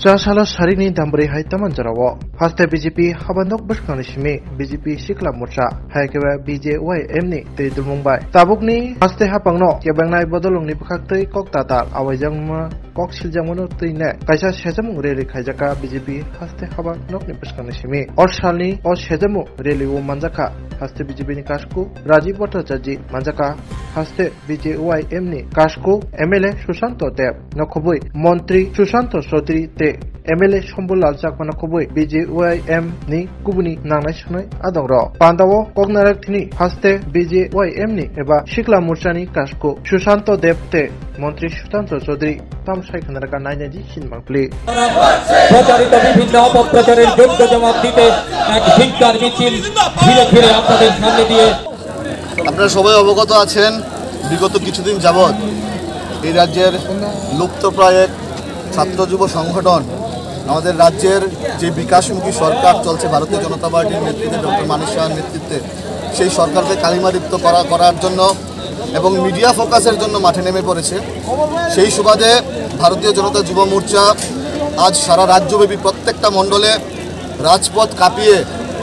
Sala Sarini Dambri Haitaman Jarawa, Haste BJP Habandok Bushkanishimi, BJP Shikla Murcha, Haikeva BJYM Te Mumbai. Tabukni, Haste Hapangno, Yabangai Bodolong Nipakte Koktata, Awajangma, Kokshiljamono Tine, Kaisa Shazam Reli Kajaka, BJP Haste Habandok Nipaskanishimi, or Shali, or Shazamu, Reli Manjaka, Haste BJP Kashku, Rajiv Bhattacharjee, Manjaka, Haste BJYM Kashku, MLA Sushanto Dev, Nokobui, Montri Sushanto Sotri Te. MLA Shombulal Chakmana Kobui, BJYM ni Kubuni Nanashanai Adoro. Pandawo, Kognaraktini, Haste BJYM ni Eba Shikla Murchani Kashko, Shushanto Depte, Montri Shushanto Sodri, Tam Shaikanaka Nainaji Shinmakli. প্রচারিত বিভিন্ন অপপ্রচারের যোগ্য জবাব দিতে এক ভিক্ষার মিছিল ধীরে ধীরে আপনাদের সামনে দিয়ে আপনারা সবাই অবগত আছেন বিগত কিছুদিন যাবত এই রাজ্যের লুপ্তপ্রায় ছাত্র যুব সংগঠন আমাদের রাজ্যের যে বিকাশমুখী সরকার চলছে ভারতীয় জনতা পার্টির নেতৃত্বে ডক্টর মানিক সাহার নেতৃত্বে সেই সরকারকে কালিমালিপ্ত করার জন্য এবং মিডিয়া ফোকাসের জন্য মাঠে নেমে পড়েছে। সেই সুবাদে ভারতীয় জনতা যুব মোর্চা আজ সারা রাজ্যব্যাপী প্রত্যেকটা মণ্ডলে রাজপথ কাঁপিয়ে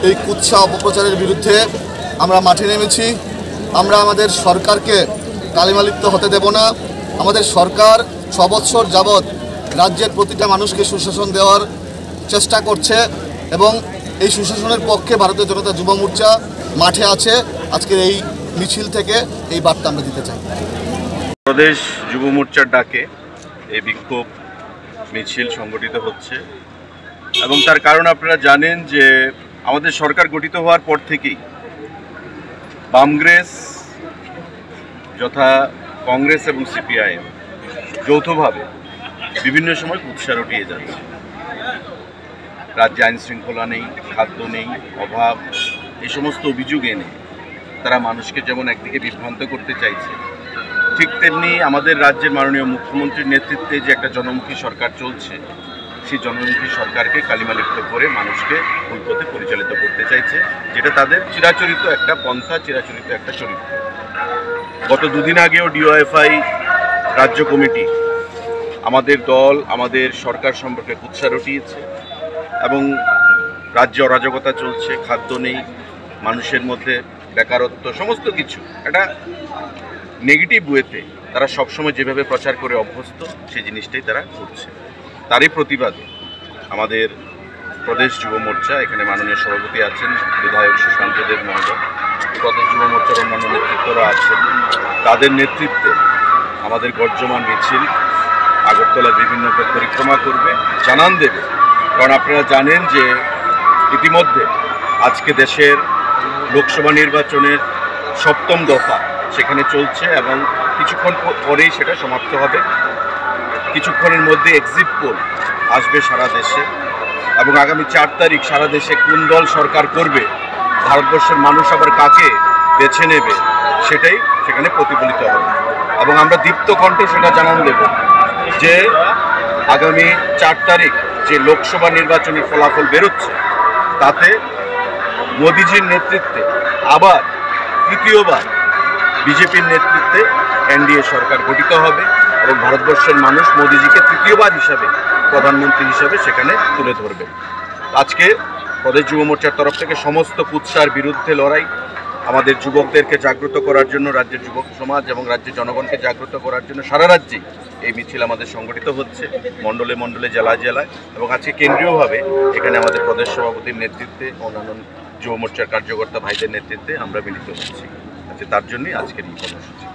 এই কুৎসা অপপ্রচারের বিরুদ্ধে আমরা মাঠে নেমেছি। আমরা আমাদের সরকারকে কালিমালিপ্ত হতে দেব না। আমাদের সরকার 6 বছর যাবৎ রাজ্যের প্রতিটা মানুষকে সুশাসন দেওয়ার চেষ্টা করছে এবং এই সুশাসনের পক্ষে ভারতীয় জনতা যুব মোর্চা মাঠে আছে। আজকের এই মিছিল থেকে এই বার্তা আমরা দিতে চাই। প্রদেশ যুব মোর্চার ডাকে এই বিক্ষোভ মিছিল সংগঠিত হচ্ছে এবং তার কারণ আপনারা জানেন যে আমাদের সরকার গঠিত হওয়ার পর থেকেই বামগ্রেস যথা কংগ্রেস এবং সিপিআইএম যৌথভাবে বিভিন্ন সময় কুৎসা রটিয়ে যাচ্ছে। রাজ্যে আইন শৃঙ্খলা নেই, খাদ্য নেই, অভাব, এই সমস্ত অভিযোগ এনে তারা মানুষকে যেমন একদিকে বিভ্রান্ত করতে চাইছে, ঠিক তেমনি আমাদের রাজ্যের মাননীয় মুখ্যমন্ত্রীর নেতৃত্বে যে একটা জনমুখী সরকার চলছে সেই জনমুখী সরকারকে কালিমালিপ্ত করে মানুষকে ভুল পথে পরিচালিত করতে চাইছে, যেটা তাদের চিরাচরিত একটা পন্থা, চিরাচরিত একটা চরিত্র। গত দুদিন আগেও ডিওএফআই রাজ্য কমিটি আমাদের দল, আমাদের সরকার সম্পর্কে কুৎসা রটিয়েছে এবং রাজ্যে অরাজকতা চলছে, খাদ্য নেই, মানুষের মধ্যে বেকারত্ব, সমস্ত কিছু একটা নেগেটিভ ওয়েতে তারা সবসময় যেভাবে প্রচার করে অভ্যস্ত সেই জিনিসটাই তারা করছে। তারই প্রতিবাদে আমাদের প্রদেশ যুব মোর্চা, এখানে মাননীয় সভাপতি আছেন বিধায়ক সুশান্ত দেব মহোদয়, প্রদেশ যুব মোর্চার অন্যান্য নেতৃত্বরা আছেন, তাদের নেতৃত্বে আমাদের গর্জমান মিছিল আগরতলার বিভিন্ন পরিক্রমা করবে, জানান দেবে। কারণ আপনারা জানেন যে ইতিমধ্যে আজকে দেশের লোকসভা নির্বাচনের 7ম দফা সেখানে চলছে এবং কিছুক্ষণ পরেই সেটা সমাপ্ত হবে। কিছুক্ষণের মধ্যে এক্সিট পোল আসবে সারা দেশে এবং আগামী 4 তারিখ সারা দেশে কোন দল সরকার করবে, ভারতবর্ষের মানুষ আবার কাকে বেছে নেবে সেটাই সেখানে প্রতিফলিত হবে এবং আমরা দীপ্ত কণ্ঠে সেটা জানান দেব যে আগামী 4 তারিখ যে লোকসভা নির্বাচনের ফলাফল বেরোচ্ছে তাতে মোদিজির নেতৃত্বে আবার তৃতীয়বার বিজেপির নেতৃত্বে এনডিএ সরকার গঠিত হবে এবং ভারতবর্ষের মানুষ মোদিজিকে তৃতীয়বার হিসাবে প্রধানমন্ত্রী হিসাবে সেখানে তুলে ধরবে। আজকে প্রদেশ যুব মোর্চার তরফ থেকে সমস্ত কুৎসার বিরুদ্ধে লড়াই, আমাদের যুবকদেরকে জাগ্রত করার জন্য, রাজ্যের যুবক সমাজ এবং রাজ্যের জনগণকে জাগ্রত করার জন্য সারা রাজ্যেই এই মিছিল আমাদের সংগঠিত হচ্ছে, মণ্ডলে মণ্ডলে, জেলায় জেলায় এবং আজকে কেন্দ্রীয়ভাবে এখানে আমাদের প্রদেশ সভাপতির নেতৃত্বে, অন্যান্য যুব মোর্চার কার্যকর্তা ভাইদের নেতৃত্বে আমরা মিলিত হচ্ছি। তার জন্যই আজকের এই কর্মসূচি।